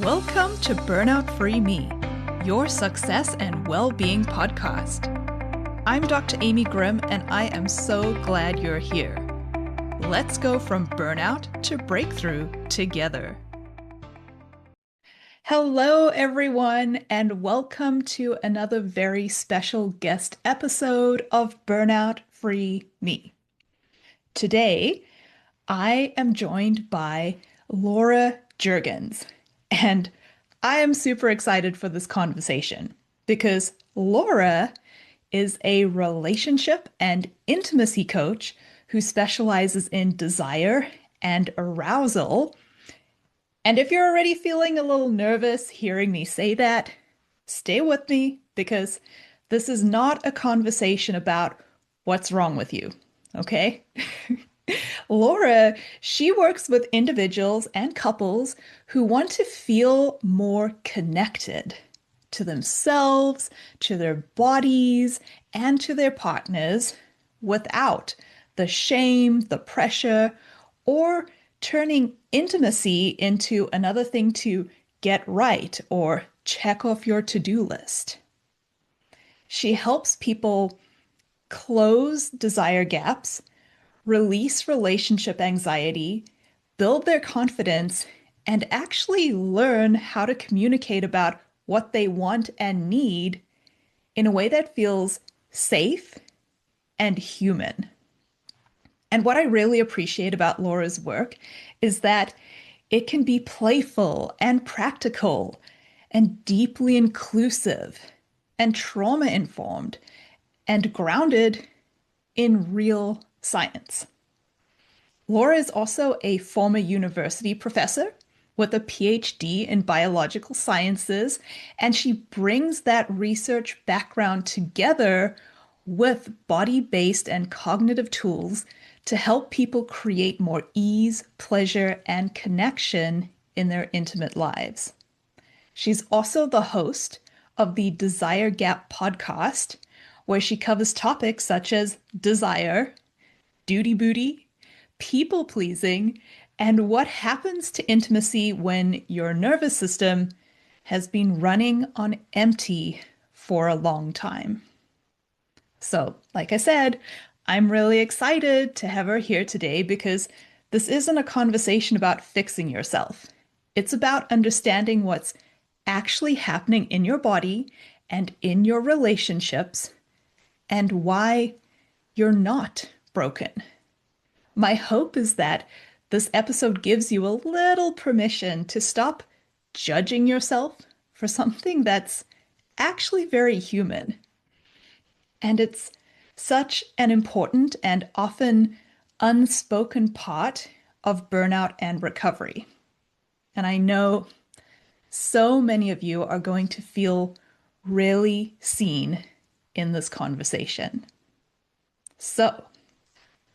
Welcome to Burnout-Free Me, your success and well-being podcast. I'm Dr. Amy Grimm, and I am so glad you're here. Let's go from burnout to breakthrough together. Hello, everyone, and welcome to another very special guest episode of Burnout-Free Me. Today, I am joined by Laura Jurgens. And I am super excited for this conversation because Laura is a relationship and intimacy coach who specializes in desire and arousal. And if you're already feeling a little nervous hearing me say that, stay with me because this is not a conversation about what's wrong with you, okay? Laura, she works with individuals and couples who want to feel more connected to themselves, to their bodies, and to their partners without the shame, the pressure, or turning intimacy into another thing to get right or check off your to-do list. She helps people close desire gaps, release relationship anxiety, build their confidence, and actually learn how to communicate about what they want and need in a way that feels safe and human. And what I really appreciate about Laura's work is that it can be playful and practical and deeply inclusive and trauma-informed and grounded in real science. Laura is also a former university professor with a PhD in biological sciences, and she brings that research background together with body-based and cognitive tools to help people create more ease, pleasure, and connection in their intimate lives. She's also the host of the Desire Gap podcast, where she covers topics such as desire, duty booty, people pleasing, and what happens to intimacy when your nervous system has been running on empty for a long time. So, like I said, I'm really excited to have her here today because this isn't a conversation about fixing yourself. It's about understanding what's actually happening in your body and in your relationships and why you're not broken. My hope is that this episode gives you a little permission to stop judging yourself for something that's actually very human. And it's such an important and often unspoken part of burnout and recovery. And I know so many of you are going to feel really seen in this conversation. So,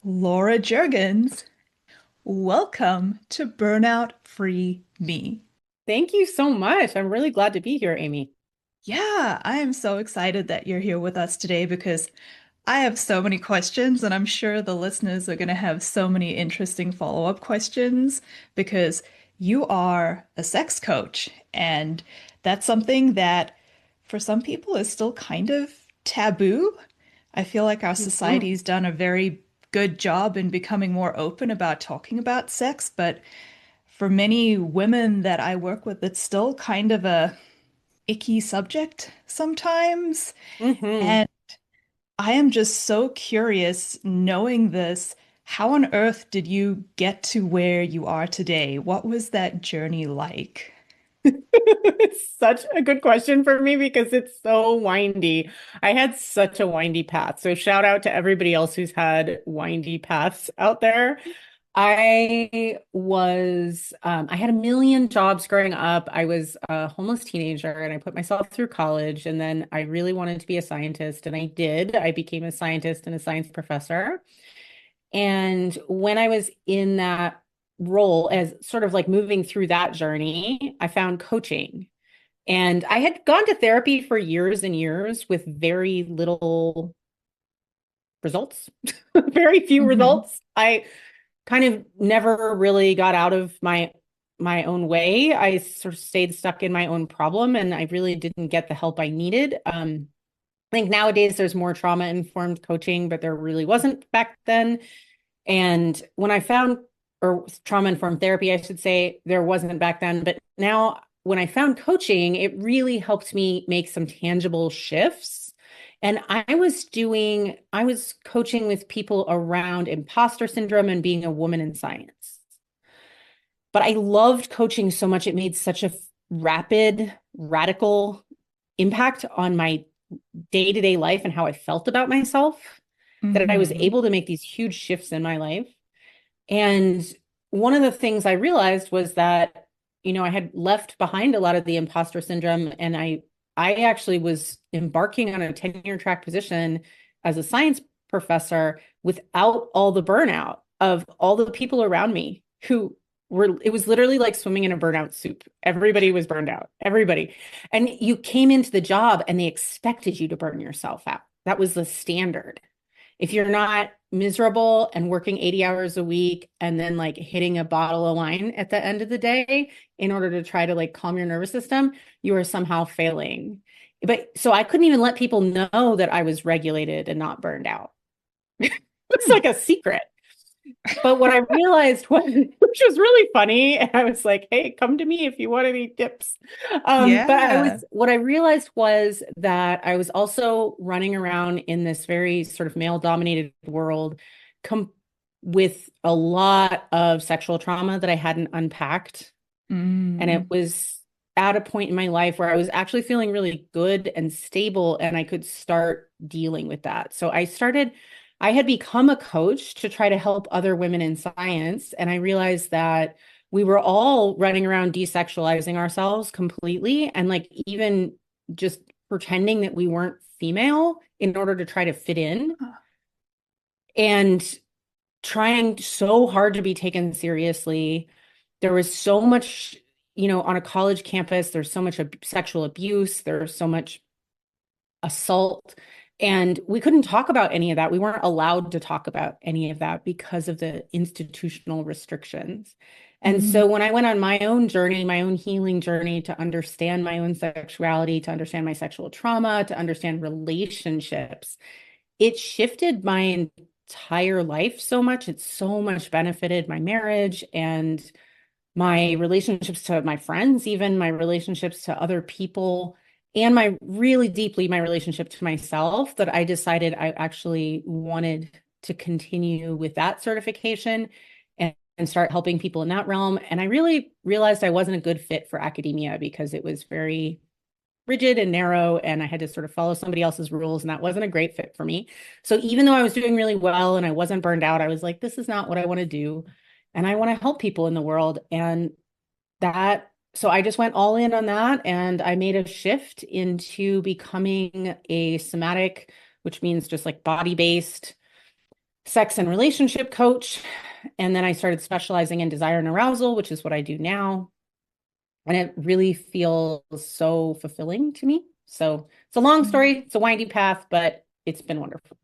Laura Jurgens, welcome to Burnout-Free Me. Thank you so much. I'm really glad to be here, Amy. Yeah, I am so excited that you're here with us today because I have so many questions, and I'm sure the listeners are going to have so many interesting follow-up questions because you are a sex coach, and that's something that for some people is still kind of taboo. I feel like our Mhm. society's done a very good job in becoming more open about talking about sex, but for many women that I work with, it's still kind of a icky subject sometimes. Mhm. And I am just so curious, knowing this, how on earth did you get to where you are today? What was that journey like? It's such a good question for me because it's so windy. I had such a windy path. So shout out to everybody else who's had windy paths out there. I had a million jobs growing up. I was a homeless teenager and I put myself through college and then I really wanted to be a scientist and I did. I became a scientist and a science professor. And when I was in that role as sort of like moving through that journey, I found coaching. And I had gone to therapy for years and years with very little results, very few Hmm. results. I kind of never really got out of my my own way. I sort of stayed stuck in my own problem and I really didn't get the help I needed. I think nowadays there's more trauma-informed coaching, but there really wasn't back then. And when I found, or trauma-informed therapy, I should say, there wasn't back then. But now when I found coaching, it really helped me make some tangible shifts. And I was coaching with people around imposter syndrome and being a woman in science. But I loved coaching so much. It made such a rapid, radical impact on my day-to-day life and how I felt about myself that I was Hmm. able to make these huge shifts in my life. And one of the things I realized was that, I had left behind a lot of the imposter syndrome and I actually was embarking on a tenure track position as a science professor without all the burnout of all the people around me who were, it was literally like swimming in a burnout soup. Everybody was burned out, everybody. And you came into the job and they expected you to burn yourself out. That was the standard. If you're not miserable and working 80 hours a week and then like hitting a bottle of wine at the end of the day in order to try to like calm your nervous system, you are somehow failing. But so I couldn't even let people know that I was regulated and not burned out. It's like a secret. But what I realized was, which was really funny, and I was like, hey, come to me if you want any tips. Yeah. What I realized was that I was also running around in this very sort of male-dominated world com with a lot of sexual trauma that I hadn't unpacked. And it Mm. was at a point in my life where I was actually feeling really good and stable, and I could start dealing with that. I had become a coach to try to help other women in science. And I realized that we were all running around desexualizing ourselves completely and like even just pretending that we weren't female in order to try to fit in and trying so hard to be taken seriously. There was so much, on a college campus, there's so much sexual abuse, there's so much assault. And we couldn't talk about any of that. We weren't allowed to talk about any of that because of the institutional restrictions. And Hmm. so when I went on my own journey, my own healing journey to understand my own sexuality, to understand my sexual trauma, to understand relationships, it shifted my entire life so much. It so much benefited my marriage and my relationships to my friends, even my relationships to other people, and my really deeply my relationship to myself that I decided I actually wanted to continue with that certification and start helping people in that realm. And I really realized I wasn't a good fit for academia because it was very rigid and narrow and I had to sort of follow somebody else's rules and that wasn't a great fit for me. So even though I was doing really well and I wasn't burned out, I was like, this is not what I want to do. And I want to help people in the world. And so I just went all in on that and I made a shift into becoming a somatic, which means just like body-based sex and relationship coach. And then I started specializing in desire and arousal, which is what I do now. And it really feels so fulfilling to me. So it's a long story, it's a windy path, but it's been wonderful.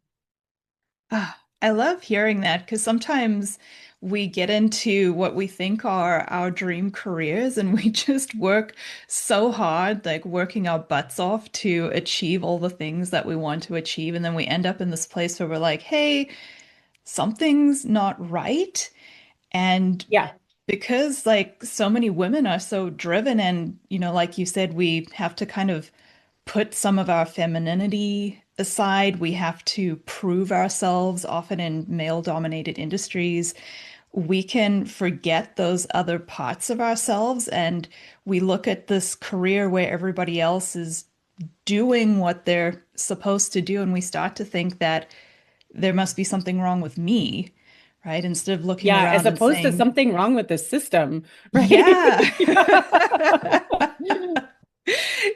Ah, I love hearing that because sometimes we get into what we think are our dream careers and we just work so hard, like working our butts off to achieve all the things that we want to achieve. And then we end up in this place where we're like, hey, something's not right. And Yeah. because like so many women are so driven and, like you said, we have to kind of put some of our femininity aside. We have to prove ourselves, often in male-dominated industries. We can forget those other parts of ourselves and we look at this career where everybody else is doing what they're supposed to do, and we start to think that there must be something wrong with me, right? Instead of looking Yeah, as around and opposed to saying, something wrong with the system, right? yeah.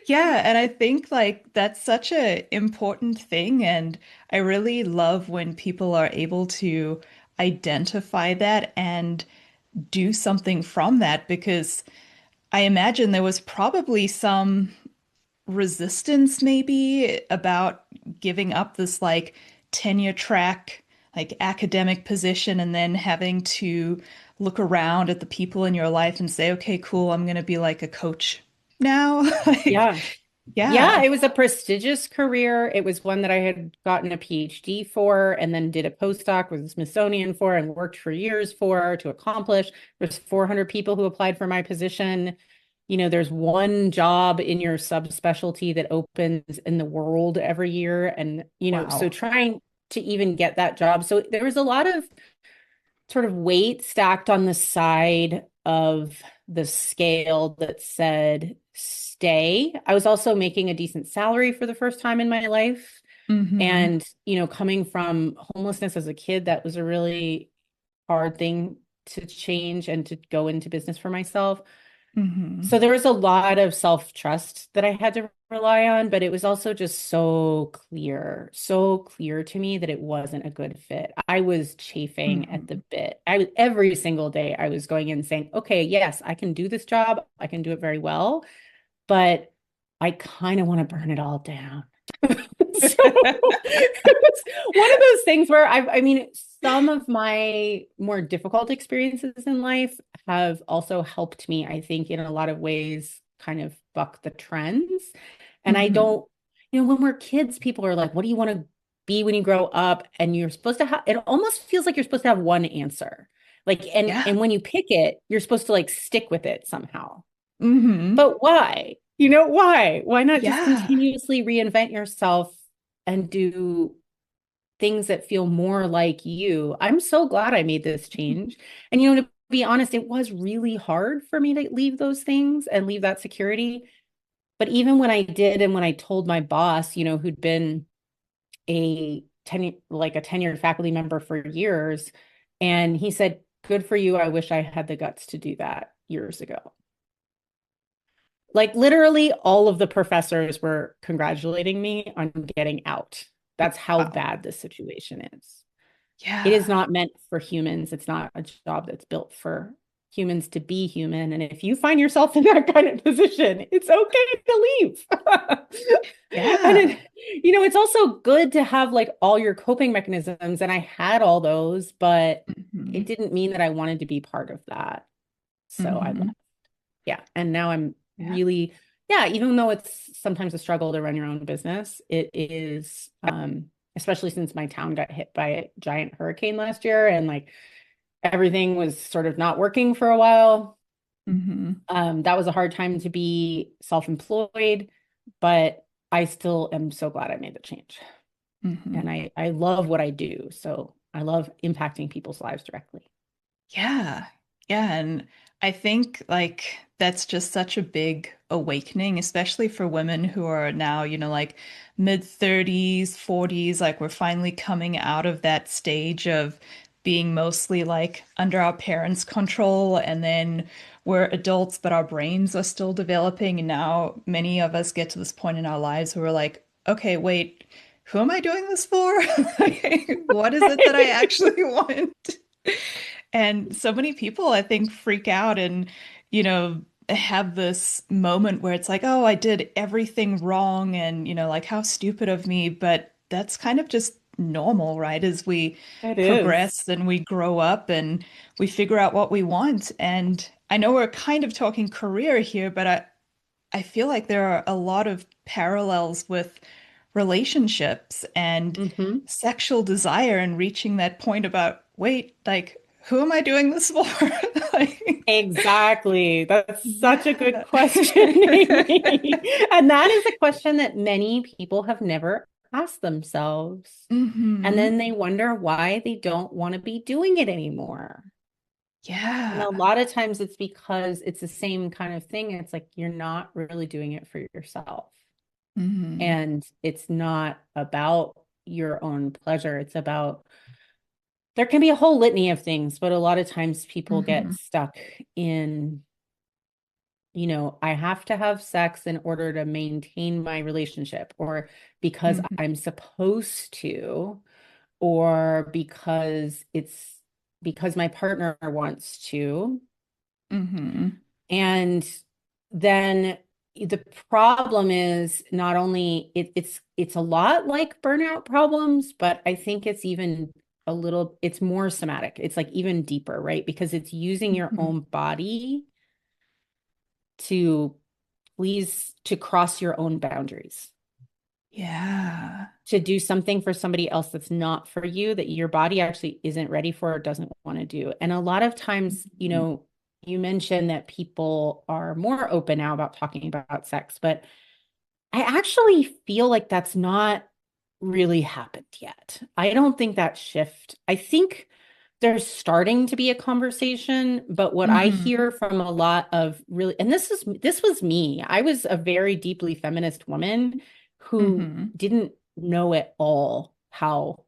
Yeah, and I think like that's such a important thing, and I really love when people are able to identify that and do something from that because I imagine there was probably some resistance maybe about giving up this like tenure track like academic position and then having to look around at the people in your life and say, okay, cool, I'm going to be like a coach now. Like, Yeah. Yeah, yeah. it was a prestigious career. It was one that I had gotten a PhD for and then did a postdoc with the Smithsonian for and worked for years for to accomplish. There's 400 people who applied for my position. There's one job in your subspecialty that opens in the world every year. And, so Wow. trying to even get that job. So there was a lot of sort of weight stacked on the side of the scale that said stay. I was also making a decent salary for the first time in my life. Mm-hmm. And, coming from homelessness as a kid, that was a really hard thing to change and to go into business for myself. Mm-hmm. So there was a lot of self-trust that I had to rely on, but it was also just so clear to me that it wasn't a good fit. I was chafing at the Mm-hmm. bit. Every single day I was going in saying, okay, yes, I can do this job. I can do it very well, but I kind of want to burn it all down. So it's one of those things where I mean, some of my more difficult experiences in life have also helped me, I think, in a lot of ways, kind of buck the trends. And I Mm-hmm. don't, when we're kids, people are like, what do you want to be when you grow up? And you're supposed to have, it almost feels like you're supposed to have one answer. Like, and Yeah. and when you pick it, you're supposed to like stick with it somehow. Mm-hmm. But why? Why? Why not just Yeah. continuously reinvent yourself and do things that feel more like you? I'm so glad I made this change. And, to be honest, it was really hard for me to leave those things and leave that security. But even when I did, and when I told my boss, who'd been like a tenured faculty member for years, and he said, good for you. I wish I had the guts to do that years ago. Like literally all of the professors were congratulating me on getting out. That's how Wow. bad this situation is. It is Yeah. not meant for humans. It's not a job that's built for humans to be human. And if you find yourself in that kind of position, it's okay to leave. And Yeah. it's also good to have like all your coping mechanisms. And I had all those, but it Mm-hmm. didn't mean that I wanted to be part of that. So I Mm-hmm. left. Yeah. And now I'm Yeah. really, yeah, even though it's sometimes a struggle to run your own business, it is, especially since my town got hit by a giant hurricane last year and like everything was sort of not working for a while. Mm-hmm. That was a hard time to be self-employed, but I still am so glad I made the change. Mm-hmm. And I love what I do. So I love impacting people's lives directly. Yeah. Yeah. And I think like that's just such a big awakening, especially for women who are now, like mid 30s, 40s. Like we're finally coming out of that stage of being mostly like under our parents' control. And then we're adults, but our brains are still developing. And now many of us get to this point in our lives where we're like, okay, wait, who am I doing this for? Like, what is it that I actually want? And so many people, I think, freak out and, have this moment where it's like, oh, I did everything wrong and, like, how stupid of me. But that's kind of just normal, right? As we It is. progress and we grow up and we figure out what we want. And I know we're kind of talking career here, but I feel like there are a lot of parallels with relationships and Hmm. sexual desire and reaching that point about, wait, like, who am I doing this for? Like, Exactly. That's such a good yeah. question, Amy. And that is a question that many people have never asked themselves. And Hmm. then they wonder why they don't want to be doing it anymore. And Yeah. a lot of times it's because it's the same kind of thing. It's like you're not really doing it for yourself. Hmm. And it's not about your own pleasure. It's about, there can be a whole litany of things, but a lot of times people get Hmm. stuck in, I have to have sex in order to maintain my relationship, or because Hmm. I'm supposed to, or because my partner wants to. Hmm. And then the problem is not only it's a lot like burnout problems, but I think it's even it's more somatic. It's like even deeper, right? Because it's using your Mhm. own body to to cross your own boundaries, Yeah. to do something for somebody else that's not for you, that your body actually isn't ready for or doesn't want to do. And a lot of times, Mhm. you mentioned that people are more open now about talking about sex, but I actually feel like that's not really happened yet. I don't think that shift. I think there's starting to be a conversation, but what I Mhm. hear from a lot of really, and this was me. I was a very deeply feminist woman who Mhm. didn't know at all how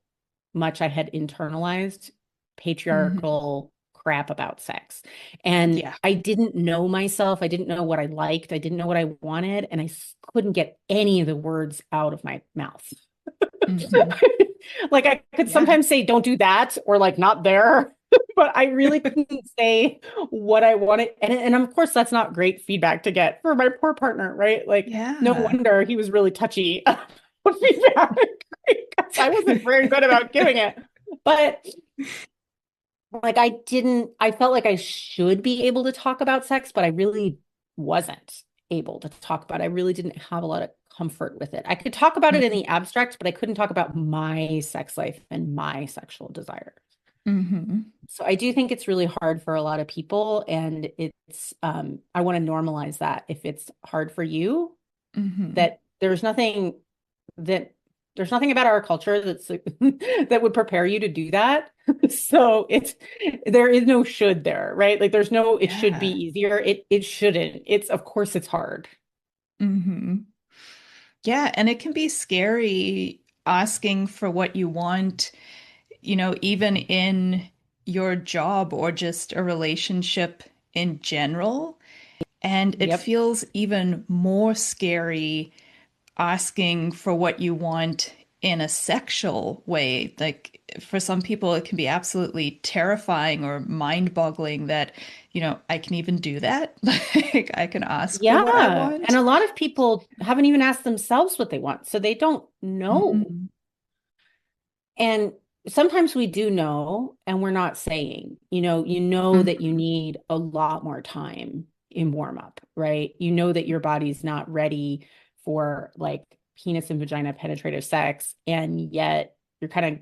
much I had internalized Mhm. patriarchal crap about sex. And Yeah. I didn't know myself. I didn't know what I liked. I didn't know what I wanted. And I couldn't get any of the words out of my mouth. Mhm. Like I could Yeah. sometimes say, don't do that, or like not there. But I really couldn't say what I wanted. And of course, that's not great feedback to get for my poor partner, right? Like, no Yeah. wonder he was really touchy with feedback because I wasn't very good about giving it. But like, I felt like I should be able to talk about sex, but I really wasn't able to talk about it. I really didn't have a lot of comfort with it. I could talk about it in the abstract, but I couldn't talk about my sex life and my sexual desire. Mhm. So I do think it's really hard for a lot of people, and I want to normalize that if it's hard for you, Mhm. that that there's nothing about our culture that's that would prepare you to do that. So there is no should there, right? Like there's no it should be Yeah. easier. It shouldn't. It's of course it's hard. Mhm. Yeah, and it can be scary asking for what you want, even in your job or just a relationship in general. And it Yep. feels even more scary asking for what you want in a sexual way. Like for some people, it can be absolutely terrifying or mind-boggling that, I can even do that. Like I can ask for what I Yeah. And want. a lot of people haven't even asked themselves what they want, so they don't know. Mm, And sometimes we do know, and we're not saying, you know that you mhm, need a lot more time in warm up, right? You know that your body's not ready for like penis and vagina penetrative sex, and yet you're kind of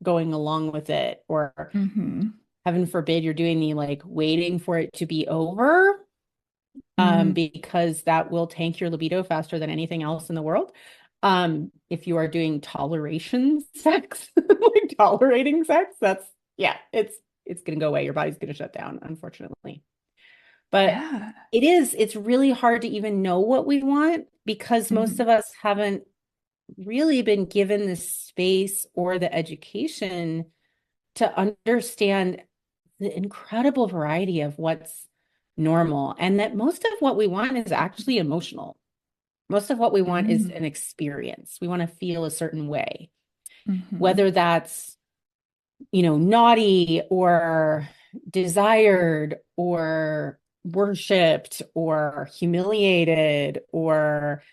going along with it, or mhm, heaven forbid, you're doing the like waiting for it to be over, mm, because that will tank your libido faster than anything else in the world. If you are doing toleration sex, like tolerating sex, yeah, it's gonna go away. Your body's gonna shut down, unfortunately. But yeah. it's really hard to even know what we want because most Mhm, of us haven't really been given the space or the education to understand the incredible variety of what's normal, and that most of what we want is actually emotional. Most of what we want is mm, an experience. We want to feel a certain way, mhm, whether that's, naughty or desired or worshiped or humiliated or,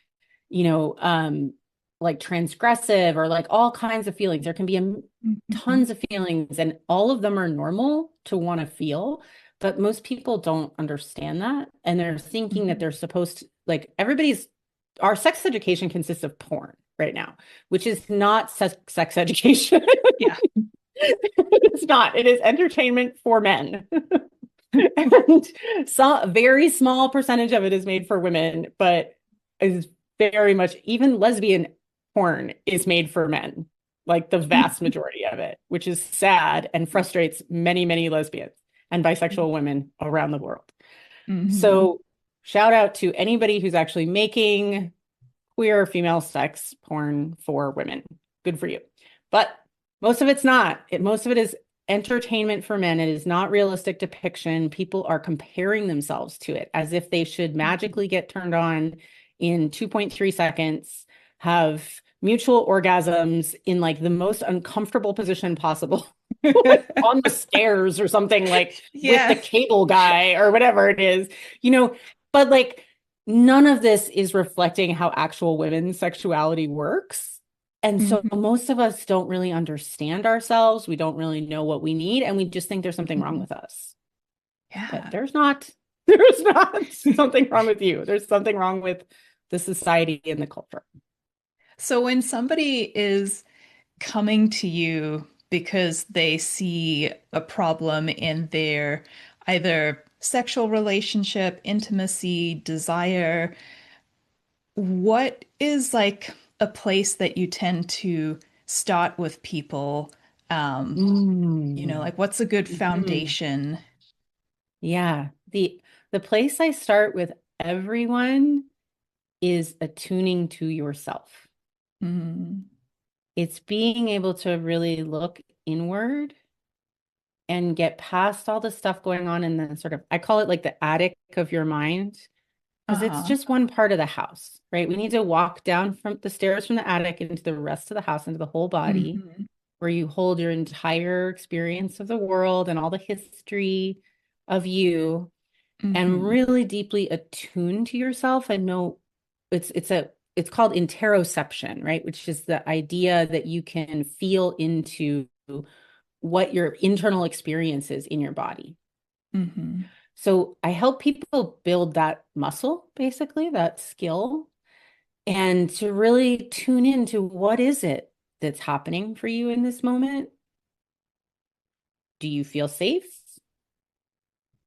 you know, um, like transgressive or like all kinds of feelings. There can be mhm, tons of feelings, and all of them are normal to want to feel. But most people don't understand that. And they're thinking that mhm. they're supposed to, like, our sex education consists of porn right now, which is not sex education. Yeah. It's not. It is entertainment for men. And a very small percentage of it is made for women, but is very much, even lesbian porn is made for men, like the vast majority of it, which is sad and frustrates many, many lesbians and bisexual women around the world. Mhm. So, shout out to anybody who's actually making queer female sex porn for women. Good for you. But most of it's not. Most of it is entertainment for men. It is not realistic depiction. People are comparing themselves to it as if they should magically get turned on in 2.3 seconds, have mutual orgasms in like the most uncomfortable position possible, like on the stairs or something, like with the Yeah. cable guy or whatever it is, you know, but like none of this is reflecting how actual women's sexuality works. And so Hmm. most of us don't really understand ourselves. We don't really know what we need, and we just think there's something wrong Hmm. with us. But Yeah. there's not. There's not something wrong with you. There's something wrong with the society and the culture. So when somebody is coming to you because they see a problem in their either sexual relationship, intimacy, desire, what is like a place that you tend to start with people? Um, Mm. like what's a good Mhm. foundation? Yeah. The place I start with everyone is attuning to yourself. Mm, It's being able to really look inward and get past all the stuff going on in the sort of, I call it like the attic of your mind, because it's uh-huh. just one part of the house, right? We need to walk down from the stairs from the attic into the rest of the house, into the whole body, Hmm. where you hold your entire experience of the world and all the history of you and Hmm. really deeply attune to yourself and know it's called interoception, right? Which is the idea that you can feel into what your internal experience is in your body. Hmm. So I help people build that muscle, basically, that skill, and to really tune into what is it that's happening for you in this moment. Do you feel safe?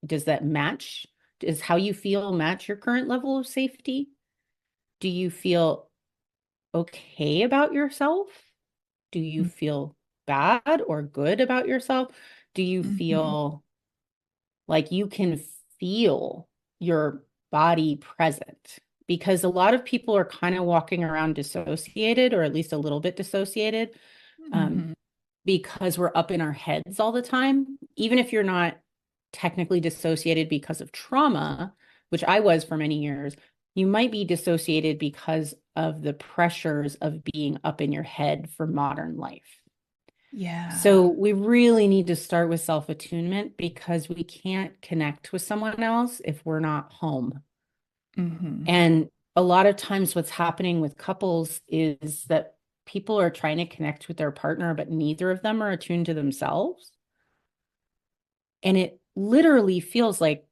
Does that match? Does how you feel match your current level of safety? Do you feel okay about yourself? Do you feel bad or good about yourself? Do you Hmm. feel like you can feel your body present? Because a lot of people are kind of walking around dissociated, or at least a little bit dissociated, um, Hmm. because we're up in our heads all the time. Even if you're not technically dissociated because of trauma, which I was for many years, you might be dissociated because of the pressures of being up in your head for modern life. So Yeah. we really need to start with self-attunement because we can't connect with someone else if we're not home. Hmm. And a lot of times what's happening with couples is that people are trying to connect with their partner, but neither of them are attuned to themselves. And it literally feels like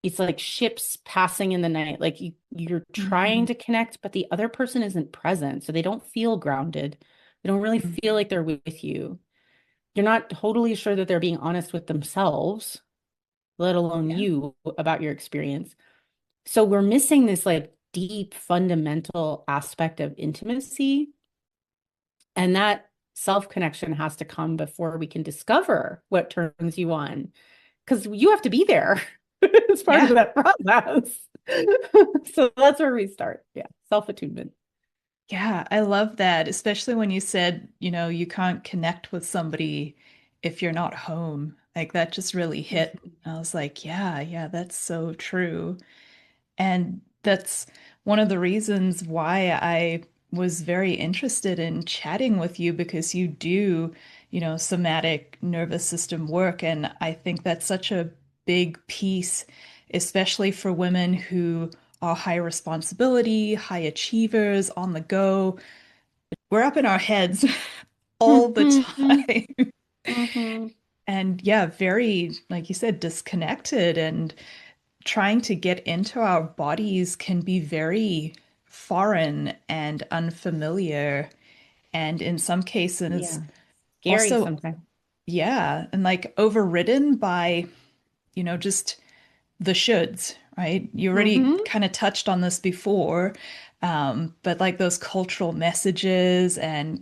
it's like ships passing in the night. Like you're trying Hmm. to connect, but the other person isn't present. So they don't feel grounded. They don't really feel Hmm. like they're with you. You're not totally sure that they're being honest with themselves, let alone Yeah. you about your experience. So we're missing this like deep fundamental aspect of intimacy. And that self-connection has to come before we can discover what turns you on. Because you have to be there. It's part of Yeah. that process. So that's where we start. Yeah, self-attunement. Yeah, I love that, especially when you said, you can't connect with somebody if you're not home. Like that just really hit. I was like, yeah, yeah, that's so true. And that's one of the reasons why I was very interested in chatting with you because you do, somatic nervous system work. And I think that's such a big piece, especially for women who are high responsibility, high achievers, on the go. We're up in our heads all the Mhm. time. Mhm. And yeah, very, like you said, disconnected and trying to get into our bodies can be very foreign and unfamiliar. And in some cases, Yeah, scary also, sometimes. yeah, and like overridden by, just the shoulds, right? You already Hmm. kind of touched on this before, but like those cultural messages and,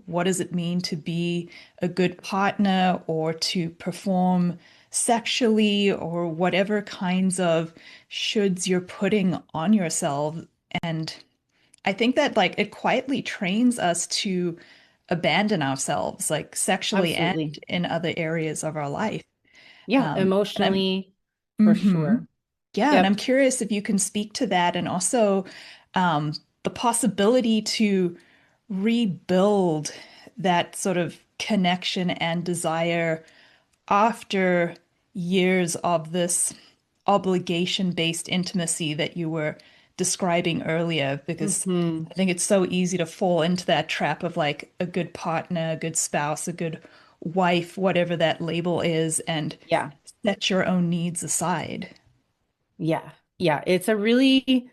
what does it mean to be a good partner or to perform sexually or whatever kinds of shoulds you're putting on yourself. And I think that like it quietly trains us to abandon ourselves, like sexually and Absolutely. in other areas of our life. Yeah, And I'm, emotionally, for hmm sure. yeah, and I'm Yep. curious if you can speak to that and also um, the possibility to rebuild that sort of connection and desire after years of this obligation-based intimacy that you were describing earlier, because Hmm. I think it's so easy to fall into that trap of like a good partner, a good spouse, a good wife, whatever that label is, and Yeah. set your own needs aside. Yeah. Yeah. It's a really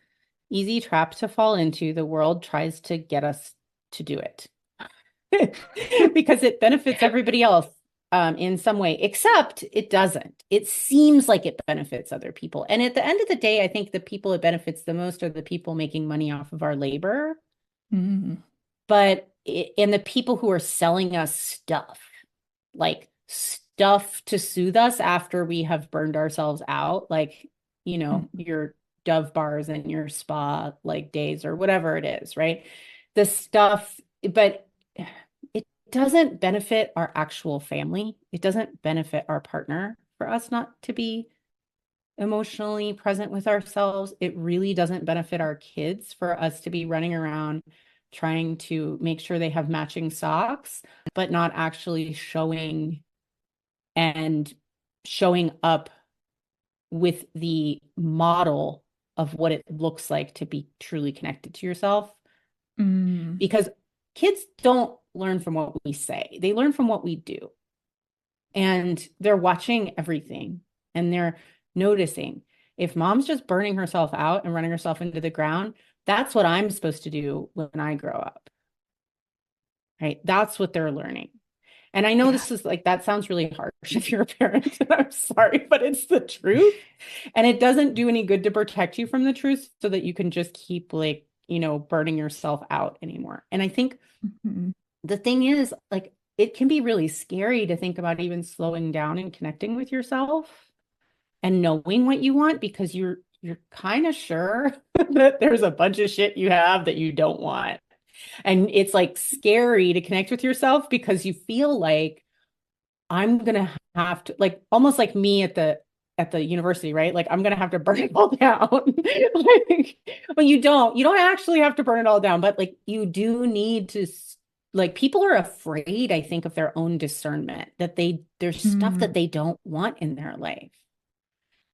easy trap to fall into. The world tries to get us to do it because it benefits everybody else in some way, except it doesn't. It seems like it benefits other people. And at the end of the day, I think the people it benefits the most are the people making money off of our labor, Mm, and the people who are selling us stuff, like stuff to soothe us after we have burned ourselves out, like, mm, your Dove bars and your spa like days or whatever it is, right? The stuff, but it doesn't benefit our actual family. It doesn't benefit our partner for us not to be emotionally present with ourselves. It really doesn't benefit our kids for us to be running around trying to make sure they have matching socks, but not actually and showing up with the model of what it looks like to be truly connected to yourself. mm, Because kids don't learn from what we say, they learn from what we do. And they're watching everything and they're noticing. If mom's just burning herself out and running herself into the ground, that's what I'm supposed to do when I grow up, right? That's what they're learning. And I know yeah. this is like, that sounds really harsh if you're a parent, and I'm sorry, but it's the truth. And it doesn't do any good to protect you from the truth so that you can just keep like, burning yourself out anymore. And I think Mhm, the thing is, like, it can be really scary to think about even slowing down and connecting with yourself and knowing what you want because you're kind of sure that there's a bunch of shit you have that you don't want. And it's like scary to connect with yourself because you feel like I'm gonna have to, like, almost like me at the university, right? Like I'm gonna have to burn it all down. Like, well, you don't actually have to burn it all down, but like you do need to like people are afraid, I think, of their own discernment, that there's stuff that mm, they don't want in their life.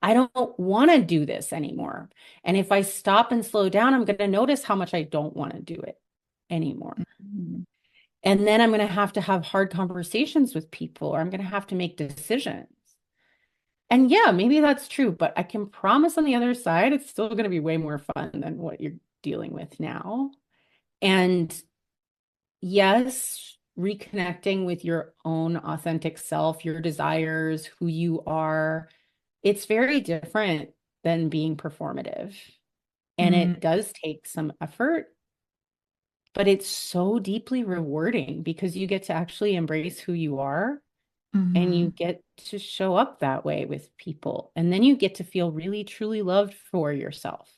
I don't want to do this anymore. And if I stop and slow down, I'm going to notice how much I don't want to do it anymore. mm, And then I'm going to have hard conversations with people, or I'm going to have to make decisions. And yeah, maybe that's true, but I can promise on the other side, it's still going to be way more fun than what you're dealing with now. And yes, reconnecting with your own authentic self, your desires, who you are, it's very different than being performative. And mm, it does take some effort, but it's so deeply rewarding because you get to actually embrace who you are and you mhm. get to show up that way with people. And then you get to feel really, truly loved for yourself.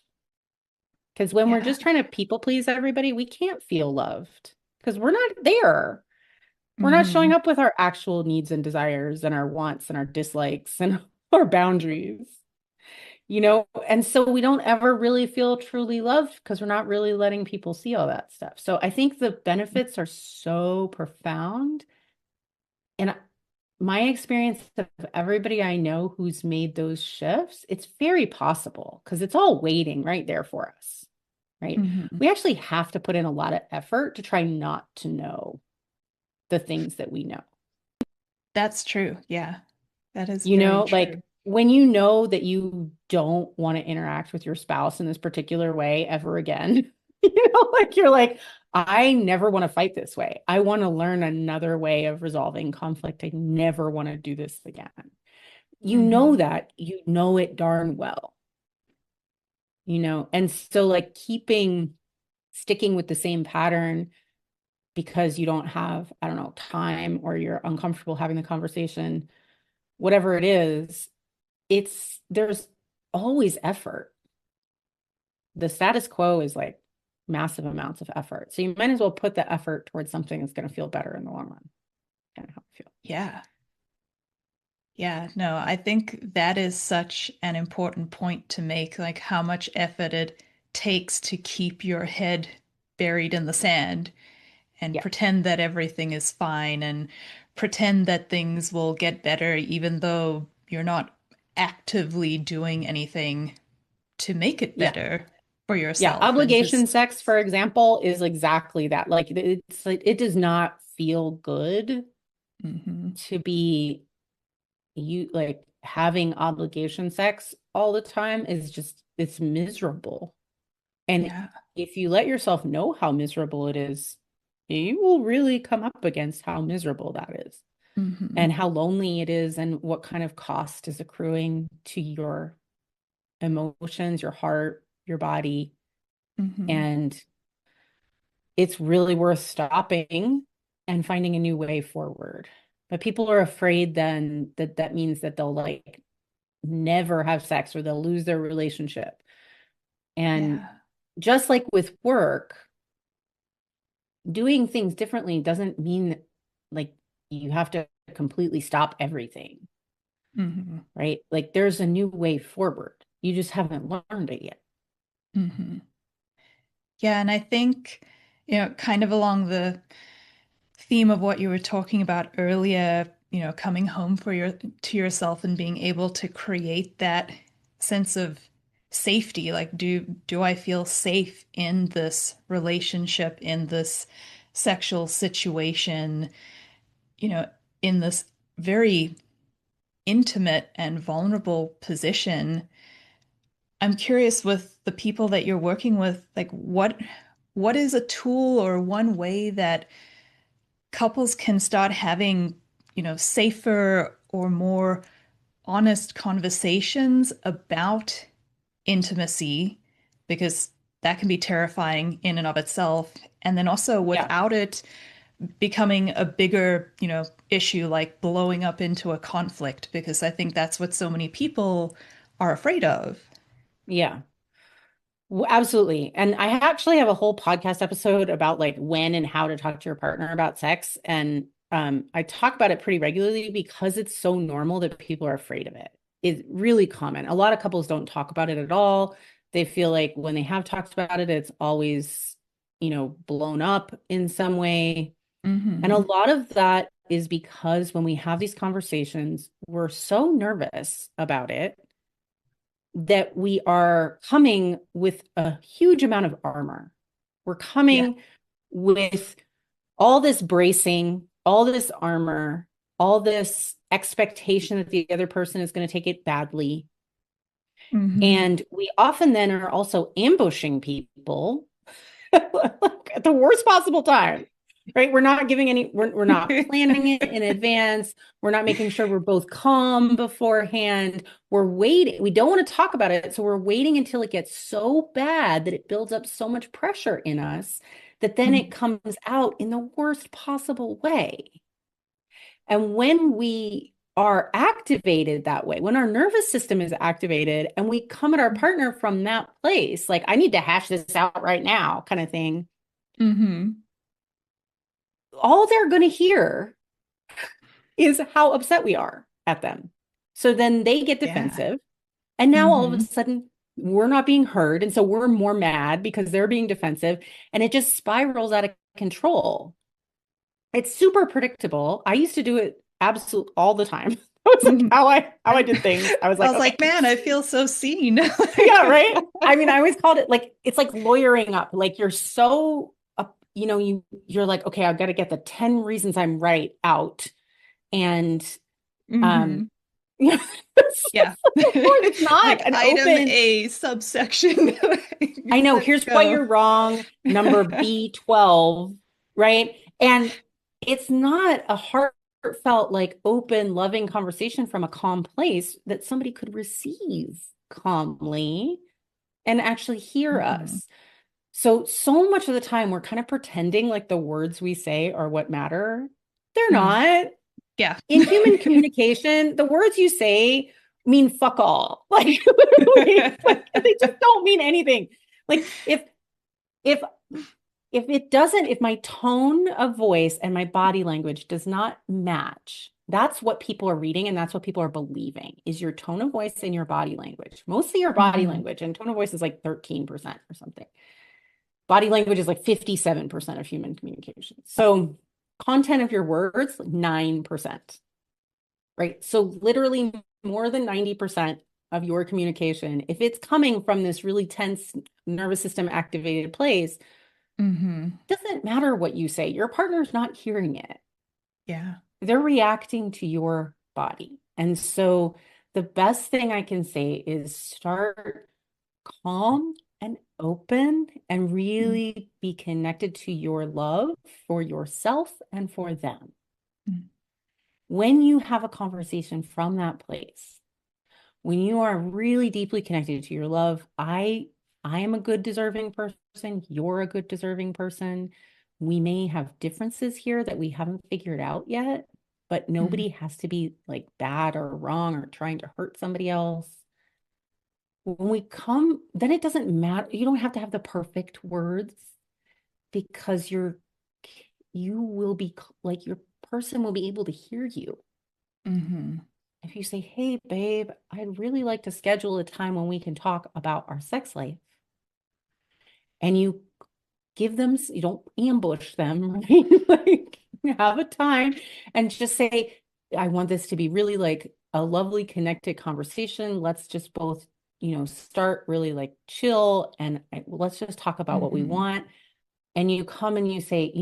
Because when we're Yeah. just trying to people please everybody, we can't feel loved because we're not there. We're not showing Mhm. up with our actual needs and desires and our wants and our dislikes and our boundaries, And so we don't ever really feel truly loved because we're not really letting people see all that stuff. So I think the benefits are so profound. And my experience of everybody I know who's made those shifts, it's very possible because it's all waiting right there for us, right? Mhm. We actually have to put in a lot of effort to try not to know the things that we know. That's true. Yeah. That is very Like true. when you know that you don't want to interact with your spouse in this particular way ever again, like you're like, I never want to fight this way. I want to learn another way of resolving conflict. I never want to do this again. You know Mhm. that, you know it darn well, and so like sticking with the same pattern because you don't have, I don't know, time or you're uncomfortable having the conversation, whatever it is, there's always effort. The status quo is like massive amounts of effort. So you might as well put the effort towards something that's going to feel better in the long run. Kind of how I feel. Yeah. Yeah. No, I think that is such an important point to make, like how much effort it takes to keep your head buried in the sand and Yeah. pretend that everything is fine and pretend that things will get better, even though you're not actively doing anything to make it Yeah. better. for Yeah, yourself and obligation just sex, for example, is exactly that. Like it's like it does not feel good hmm to be you like having obligation sex all the time is just it's miserable. And yeah. if you let yourself know how miserable it is, you will really come up against how miserable that is hmm and how lonely it is and what kind of cost is accruing to your emotions, your heart, your body. hmm And it's really worth stopping and finding a new way forward. But people are afraid then that that means that they'll like never have sex or they'll lose their relationship. And Yeah. just like with work, doing things differently doesn't mean like you have to completely stop everything, hmm right? Like there's a new way forward. You just haven't learned it yet. hmm Yeah, and I think, kind of along the theme of what you were talking about earlier, coming home to yourself and being able to create that sense of safety. Like, do I feel safe in this relationship, in this sexual situation, you know, in this very intimate and vulnerable position? I'm curious with the people that you're working with, like what is a tool or one way that couples can start having, safer or more honest conversations about intimacy, because that can be terrifying in and of itself. And then also Yeah. without it becoming a bigger, issue like blowing up into a conflict, because I think that's what so many people are afraid of. Yeah. Absolutely. And I actually have a whole podcast episode about like when and how to talk to your partner about sex. And I talk about it pretty regularly because it's so normal that people are afraid of it. It's really common. A lot of couples don't talk about it at all. They feel like when they have talked about it, it's always, blown up in some way. And a hmm lot of that is because when we have these conversations, we're so nervous about it that we are coming with a huge amount of armor. We're Yeah. coming with all this bracing, all this armor, all this expectation that the other person is going to take it badly. hmm And we often then are also ambushing people at the worst possible time, right? We're not giving any, we're not planning it in advance. We're not making sure we're both calm beforehand. We're waiting. We don't want to talk about it. So we're waiting until it gets so bad that it builds up so much pressure in us that then it comes out in the worst possible way. And when we are activated that way, when our nervous system is activated and we come at our partner from that place, like, I need to hash this out right now, kind of thing, hmm all they're going to hear is how upset we are at them. So then they get Yeah. defensive. And now all of a hmm sudden, we're not being heard. And so we're more mad because they're being defensive. And it just spirals out of control. It's super predictable. I used to do it absolutely all the time. That was like hmm how I did things. I was I like, was like, okay, man, I feel so seen. yeah, right. I mean, I always called it like it's like lawyering up. Like you're so up, you're like, okay, I've got to get the 10 reasons I'm right out. And um, hmm yeah, Yeah. it's not Like an item open. A subsection. I know, Let's here's why go. you're wrong, number B12, right? And it's not a heartfelt, like open, loving conversation from a calm place that somebody could receive calmly and actually hear hmm us. So much of the time we're kind of pretending like the words we say are what matter. They're Mm. not. Yeah. In human communication, the words you say mean fuck all. Like literally, like they just don't mean anything. Like if it doesn't, if my tone of voice and my body language does not match, that's what people are reading and that's what people are believing is your tone of voice and your body language. Mostly your body hmm language, and tone of voice is like 13% or something. Body language is like 57% of human communication. So content of your words, 9%, right? So literally more than 90% of your communication, if it's coming from this really tense nervous system activated place, Mm-hmm. doesn't matter what you say. Your partner's not hearing it. Yeah. They're reacting to your body. And so the best thing I can say is start calm and open and really be connected to your love for yourself and for them. Mm-hmm. When you have a conversation from that place, when you are really deeply connected to your love, I am a good deserving person, you're a good deserving person. We may have differences here that we haven't figured out yet, but Mm-hmm. nobody has to be like bad or wrong or trying to hurt somebody else. When we come, then it doesn't matter. You don't have to have the perfect words because you will be like your person will be able to hear you. Mm-hmm. If you say, "Hey, babe, I'd really like to schedule a time when we can talk about our sex life," and you give them, you don't ambush them, right? Like, have a time and just say, "I want this to be really like a lovely, connected conversation. Let's just both, start really like chill and let's just talk about what we Mm-hmm. want." And you come and you say,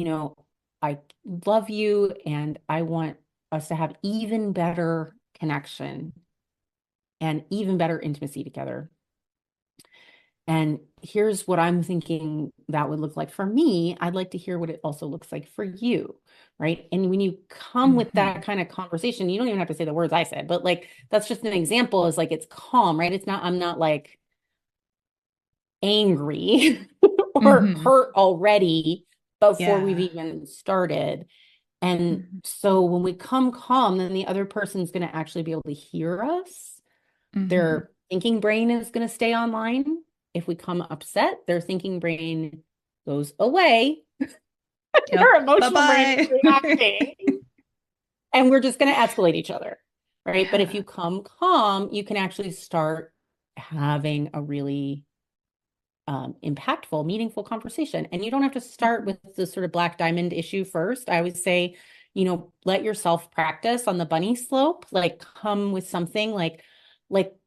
"I love you and I want us to have even better connection and even better intimacy together. And here's what I'm thinking that would look like for me. I'd like to hear what it also looks like for you." Right. And when you come with Mm-hmm. that kind of conversation, you don't even have to say the words I said, but like that's just an example is like it's calm, right? It's not, I'm not like angry or Mm-hmm. hurt already before we've Yeah. even started. And Mm-hmm. so when we come calm, then the other person's going to actually be able to hear us. Mm-hmm. Their thinking brain is going to stay online. If we come upset, their thinking brain goes away. Their Yep. emotional brain is Bye-bye. reacting, and we're just going to escalate each other. Right. But if Yeah. you come calm, you can actually start having a really impactful, meaningful conversation. And you don't have to start Mhm. with the sort of black diamond issue first. I always say, let yourself practice on the bunny slope, like come with something like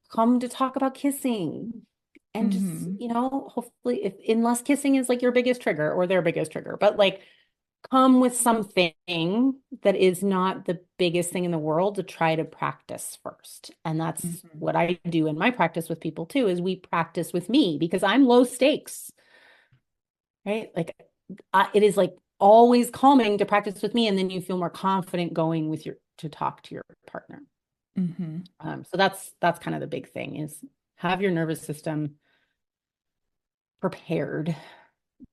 come to talk about kissing. And just, Mhm. hopefully if unless kissing is like your biggest trigger or their biggest trigger, but like come with something that is not the biggest thing in the world to try to practice first. And that's Mhm. what I do in my practice with people too, is we practice with me because I'm low stakes, right? Like it is like always calming to practice with me. And then you feel more confident going with to talk to your partner. Mhm. So that's kind of the big thing is have your nervous system prepared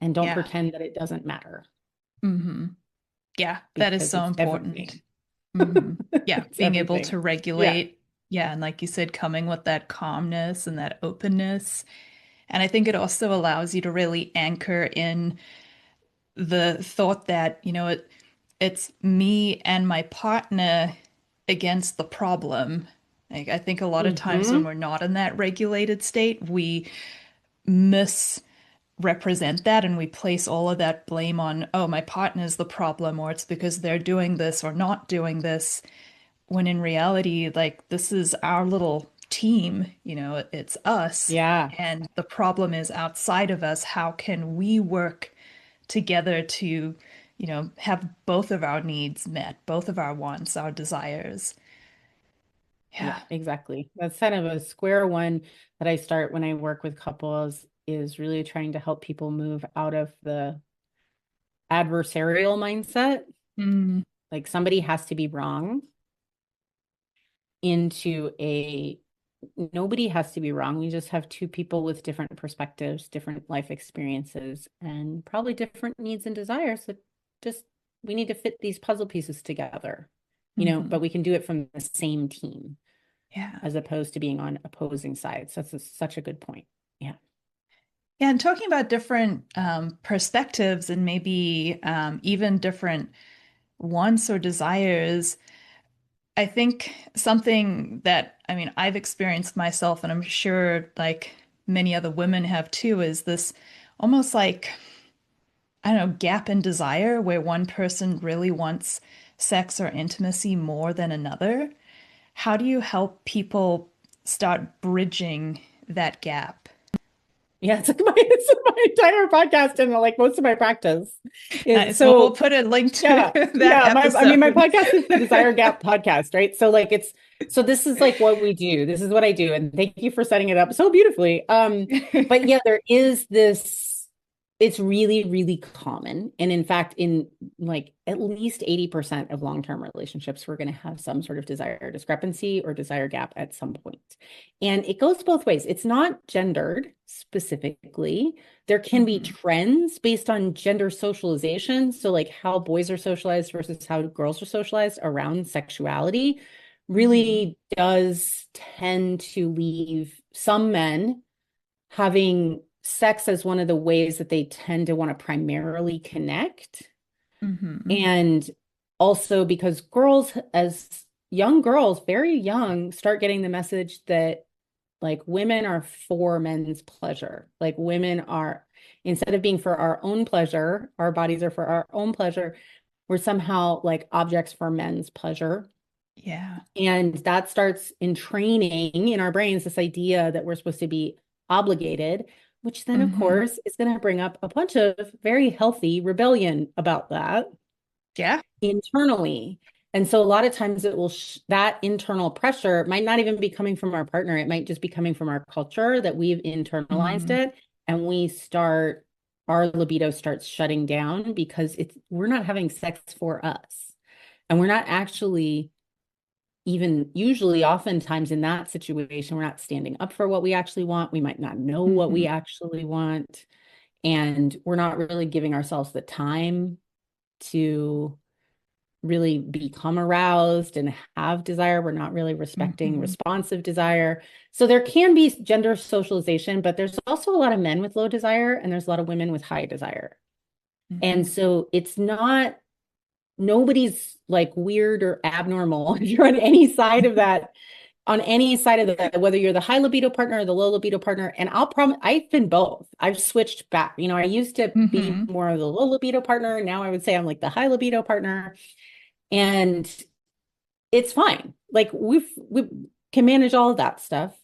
and don't Yeah. pretend that it doesn't matter Mhm. Yeah, that is because so it's important. everything. Mhm. Yeah, It's being able everything. to Yeah. regulate. Yeah, and like you said, coming with that calmness and that openness. And I think it also allows you to really anchor in the thought that, it's me and my partner against the problem. Like, I think a lot of times when Hmm. we're not in that regulated state, we misrepresent that and we place all of that blame on, oh, my partner's the problem, or it's because they're doing this or not doing this. When in reality, like, this is our little team, it's us, Yeah. and the problem is outside of us. How can we work together to, have both of our needs met, both of our wants, our desires? Yeah. Yeah, exactly. That's kind of a square one that I start when I work with couples is really trying to help people move out of the adversarial mindset, Mm, like somebody has to be wrong, into a nobody has to be wrong. We just have two people with different perspectives, different life experiences, and probably different needs and desires that just we need to fit these puzzle pieces together, but mhm. we can do it from the same team Yeah. as opposed to being on opposing sides. Such a good point. Yeah. Yeah, and talking about different perspectives and maybe even different wants or desires, I think something that, I mean, I've experienced myself, and I'm sure like many other women have too, is this almost like, I don't know, gap in desire where one person really wants sex or intimacy more than another. How do you help people start bridging that gap. Yeah, it's my entire podcast and like most of my practice is Nice. Well, we'll so put a link yeah, to that yeah. My episode. podcast is the Desire Gap podcast, right? So like so this is like what we do. This is what I do, and thank you for setting it up so beautifully. But yeah, there is this. It's really, really common, and in fact, in like at least 80% of long-term relationships, we're going to have some sort of desire discrepancy or desire gap at some point, and it goes both ways. It's not gendered specifically. There can be Mhm. trends based on gender socialization. So, like how boys are socialized versus how girls are socialized around sexuality Mhm. really does tend to leave some men having sex as one of the ways that they tend to want to primarily connect. Mhm. And also because girls, as young girls, very young, start getting the message that like women are for men's pleasure. Like women are, instead of being for our own pleasure, our bodies are for our own pleasure. We're somehow like objects for men's pleasure. Yeah. And that starts in training in our brains this idea that we're supposed to be obligated, which then, of Mhm. course, is going to bring up a bunch of very healthy rebellion about that Yeah. internally. And so a lot of times it will that internal pressure might not even be coming from our partner. It might just be coming from our culture that we've internalized Mhm. it and our libido starts shutting down because we're not having sex for us. And we're not actually even usually oftentimes in that situation, we're not standing up for what we actually want. We might not know what we Mhm. actually want. And we're not really giving ourselves the time to really become aroused and have desire. We're not really respecting Mhm. responsive desire. So there can be gender socialization, but there's also a lot of men with low desire and there's a lot of women with high desire. And Mhm. so it's not, nobody's like weird or abnormal if you're on any side of that, on any side of that, whether you're the high libido partner or the low libido partner. And I'll promise, I've been both. I've switched back. I used to be Mhm. more of the low libido partner. Now I would say I'm like the high libido partner. And it's fine. Like we can manage all of that stuff.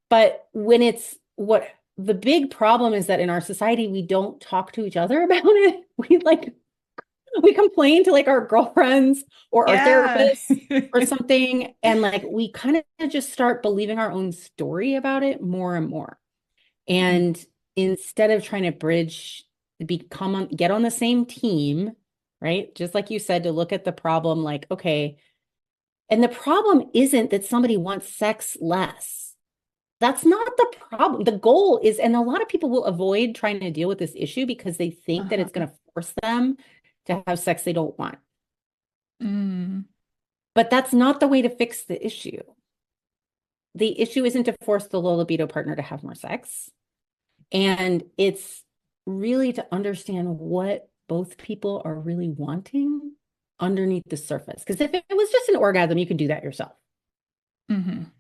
But when it's what the big problem is that in our society, we don't talk to each other about it. We complain to like our girlfriends or our Yeah. therapists or something. And like we kind of just start believing our own story about it more and more. And instead of trying to get on the same team, right? Just like you said, to look at the problem like, okay, and the problem isn't that somebody wants sex less. That's not the problem. The goal is, and a lot of people will avoid trying to deal with this issue because they think that Uh-huh. it's going to force them to have sex they don't want. Mm. But that's not the way to fix the issue. The issue isn't to force the low libido partner to have more sex. And it's really to understand what both people are really wanting underneath the surface. Because if it was just an orgasm, you could do that yourself. Mhm.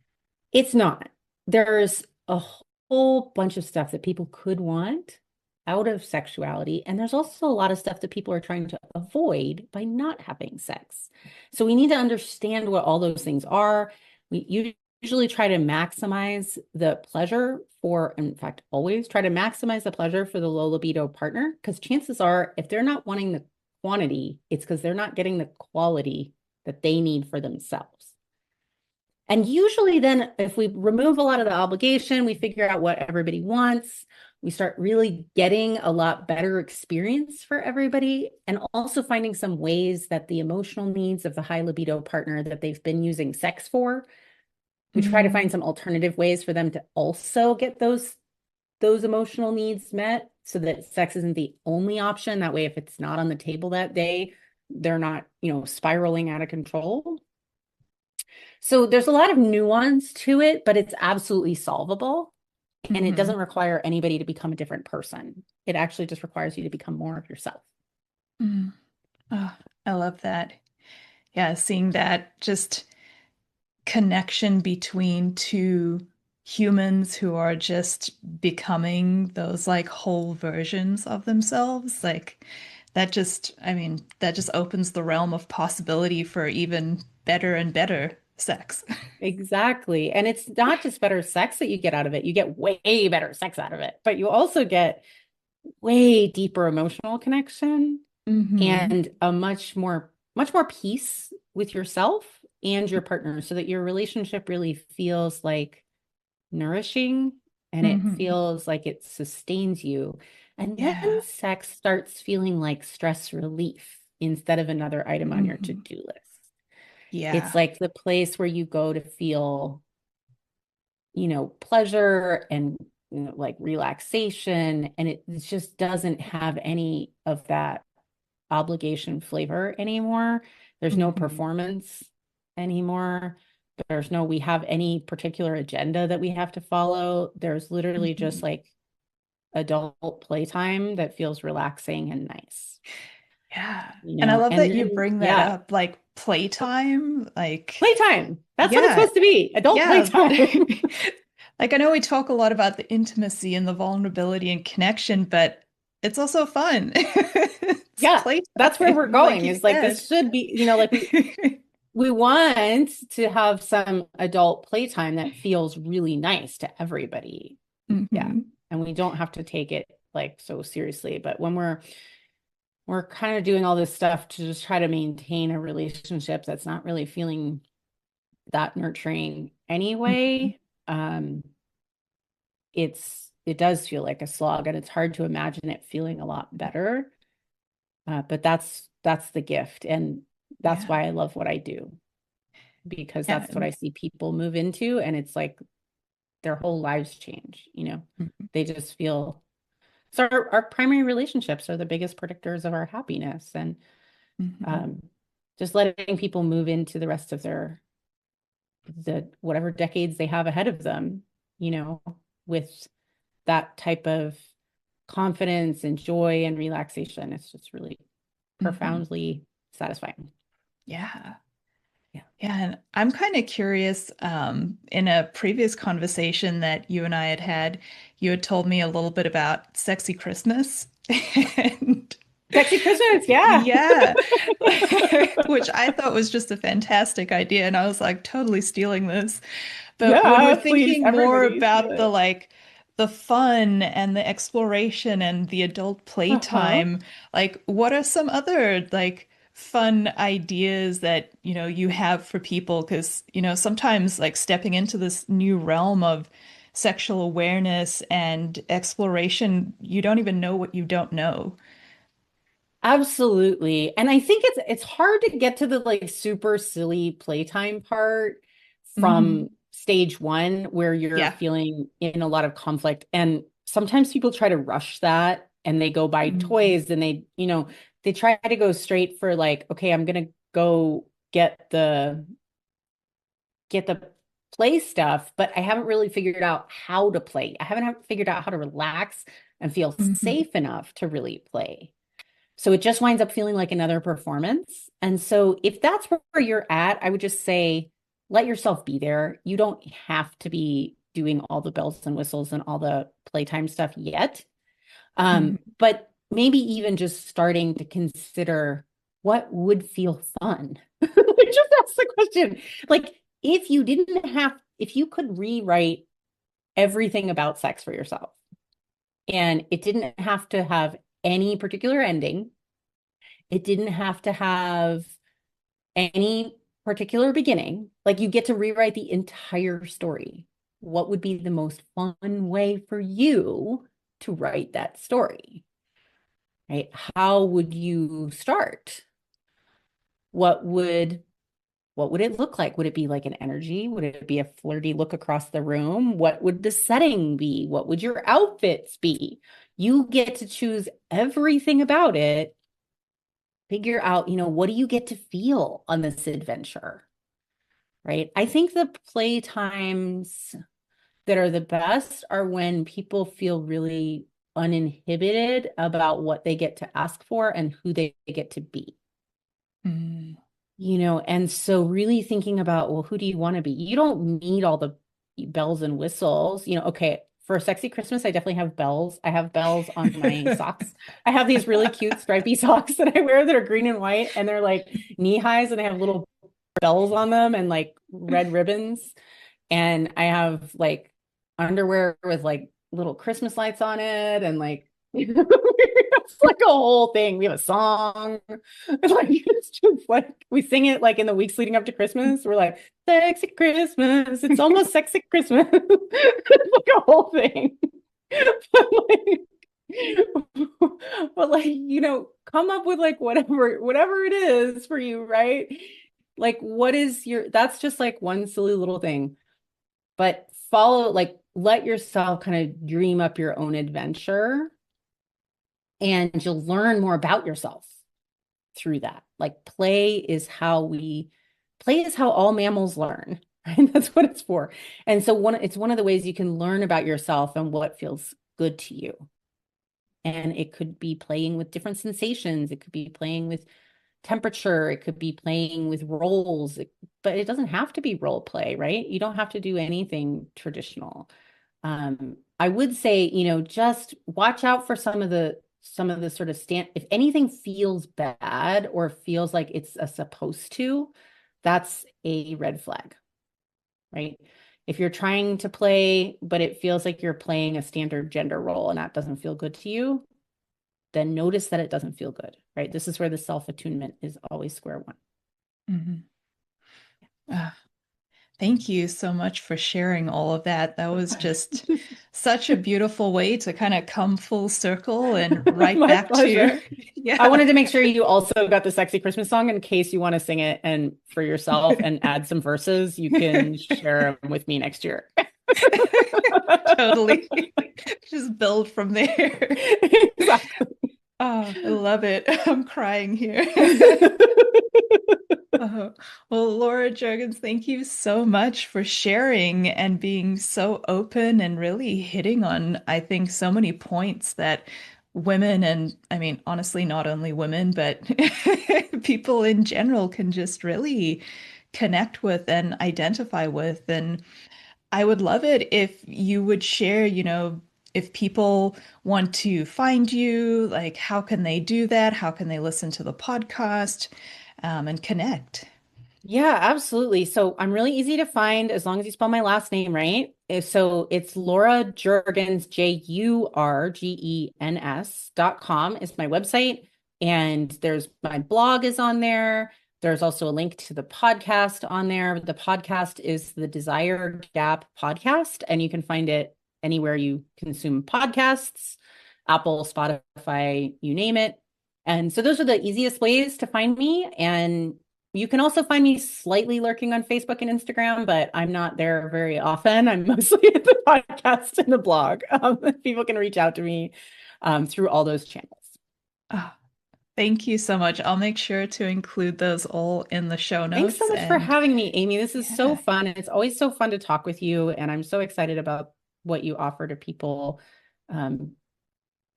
It's not. There's a whole bunch of stuff that people could want out of sexuality. And there's also a lot of stuff that people are trying to avoid by not having sex. So we need to understand what all those things are. We usually try to maximize the pleasure for, in fact, always try to maximize the pleasure for the low libido partner, because chances are, if they're not wanting the quantity, it's because they're not getting the quality that they need for themselves. And usually then if we remove a lot of the obligation, we figure out what everybody wants, we start really getting a lot better experience for everybody and also finding some ways that the emotional needs of the high libido partner that they've been using sex for, we try to find Mm. some alternative ways for them to also get those emotional needs met so that sex isn't the only option. That way, if it's not on the table that day, they're not, spiraling out of control. So there's a lot of nuance to it, but it's absolutely solvable. And it Mhm. doesn't require anybody to become a different person. It actually just requires you to become more of yourself. Mm. Oh, I love that. Yeah, seeing that just connection between two humans who are just becoming those like whole versions of themselves, like that just, I mean, that just opens the realm of possibility for even better and better. sex. Exactly. And it's not just better sex that you get out of it. You get way better sex out of it, but you also get way deeper emotional connection Hmm. and a much more peace with yourself and your partner so that your relationship really feels like nourishing and it Hmm. feels like it sustains you. And then Yeah. sex starts feeling like stress relief instead of another item on your Hmm. to-do list. It's Yeah. like the place where you go to feel, pleasure and like relaxation. And it just doesn't have any of that obligation flavor anymore. There's no Hmm. performance anymore. There's no, we have any particular agenda that we have to follow. There's literally just Hmm. like adult playtime that feels relaxing and nice, Yeah. And I love and that you then, bring that yeah, up, like playtime. Like, playtime. That's what it's yeah, supposed to be, adult yeah. playtime. Like, I know we talk a lot about the intimacy and the vulnerability and connection, but it's also fun. It's Yeah, that's where we're playtime, like going you is like said. this should be, like we want to have some adult playtime that feels really nice to everybody. Yeah. Hmm. And we don't have to take it like so seriously. But when we're kind of doing all this stuff to just try to maintain a relationship that's not really feeling that nurturing Hmm. anyway, it does feel like a slog and it's hard to imagine it feeling a lot better. But that's the gift. And that's Yeah. why I love what I do, because Yeah. that's what I see people move into. And it's like their whole lives change. Mhm. They just feel so our primary relationships are the biggest predictors of our happiness. And Mhm. um, just letting people move into the rest of the whatever decades they have ahead of them, you know, with that type of confidence and joy and relaxation. It's just really Mhm. profoundly satisfying. Yeah. Yeah. Yeah, and I'm kind of curious. In a previous conversation that you and I had had, you had told me a little bit about Sexy Christmas. And Sexy Christmas, yeah. yeah, which I thought was just a fantastic idea. And I was like totally stealing this. But when we're Yeah, please, thinking more everybody steal about the it. like the fun and the exploration and the adult Uh-huh. playtime, like what are some other like fun ideas that, you have for people? Because, sometimes like stepping into this new realm of sexual awareness and exploration, you don't even know what you don't know. Absolutely. And I think it's hard to get to the like super silly playtime part Hmm. from stage one where you're Yeah. feeling in a lot of conflict. And sometimes people try to rush that and they go buy Mhm. toys and they try to go straight for like, okay, I'm gonna go get the play stuff, but I haven't really figured out how to play. I haven't figured out how to relax and feel Hmm. safe enough to really play. So it just winds up feeling like another performance. And so if that's where you're at, I would just say let yourself be there. You don't have to be doing all the bells and whistles and all the playtime stuff yet. Hmm. But maybe even just starting to consider what would feel fun. Like just ask the question. Like if you could rewrite everything about sex for yourself and it didn't have to have any particular ending, it didn't have to have any particular beginning. Like you get to rewrite the entire story. What would be the most fun way for you to write that story? Right? How would you start? What would what would it look like? Would it be like an energy? Would it be a flirty look across the room? What would the setting be? What would your outfits be? You get to choose everything about it. Figure out, what do you get to feel on this adventure? Right? I think the play times that are the best are when people feel really uninhibited about what they get to ask for and who they get to be. Hmm. And so really thinking about, well, who do you want to be? You don't need all the bells and whistles. Okay, for a sexy Christmas, I definitely have bells. I have bells on my socks. I have these really cute stripy socks that I wear that are green and white, and they're like knee highs, and they have little bells on them and like red ribbons. And I have like underwear with like little Christmas lights on it and like it's like a whole thing. We have a song. Like it's just like we sing it like in the weeks leading up to Christmas. We're like, sexy Christmas. It's almost sexy Christmas. It's like a whole thing. But like, but like, come up with like whatever it is for you, right? Like what is that's just like one silly little thing. But like let yourself kind of dream up your own adventure and you'll learn more about yourself through that. Like play is how all mammals learn, right? That's what it's for. And so it's one of the ways you can learn about yourself and what feels good to you. And it could be playing with different sensations. It could be playing with temperature. It could be playing with roles, but it doesn't have to be role play, right? You don't have to do anything traditional. I would say, just watch out for some of the sort of if anything feels bad or feels like it's a supposed to, that's a red flag, right? If you're trying to play, but it feels like you're playing a standard gender role and that doesn't feel good to you, then notice that it doesn't feel good, right? This is where the self-attunement is always square one. Mhm. Thank you so much for sharing all of that. That was just such a beautiful way to kind of come full circle and right My back to, pleasure. I yeah. wanted to make sure you also got the sexy Christmas song in case you want to sing it and for yourself and add some verses. You can share them with me next year. Totally. Just build from there. Exactly. Oh, I love it. I'm crying here. Uh, well, Laura Jurgens, thank you so much for sharing and being so open and really hitting on, I think, so many points that women, and I mean, honestly, not only women, but people in general can just really connect with and identify with. And I would love it if you would share, if people want to find you, like how can they do that? How can they listen to the podcast, and connect? Yeah, absolutely. So I'm really easy to find as long as you spell my last name right. So it's Laura Jurgens, JURGENS.com is my website. And there's my blog is on there. There's also a link to the podcast on there. The podcast is the Desire Gap podcast, and you can find it anywhere you consume podcasts, Apple, Spotify, you name it. And so those are the easiest ways to find me. And you can also find me slightly lurking on Facebook and Instagram, but I'm not there very often. I'm mostly at the podcast and the blog. People can reach out to me through all those channels. Oh, thank you so much. I'll make sure to include those all in the show Thanks so notes. much for And having me, Amy. This is so yeah, fun. It's always so fun to talk with you, and I'm so excited about what you offer to people. Um,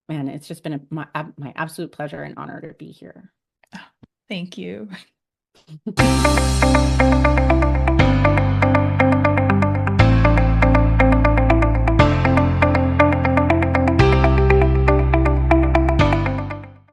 Man, it's just been my absolute pleasure and honor to be here. thank you.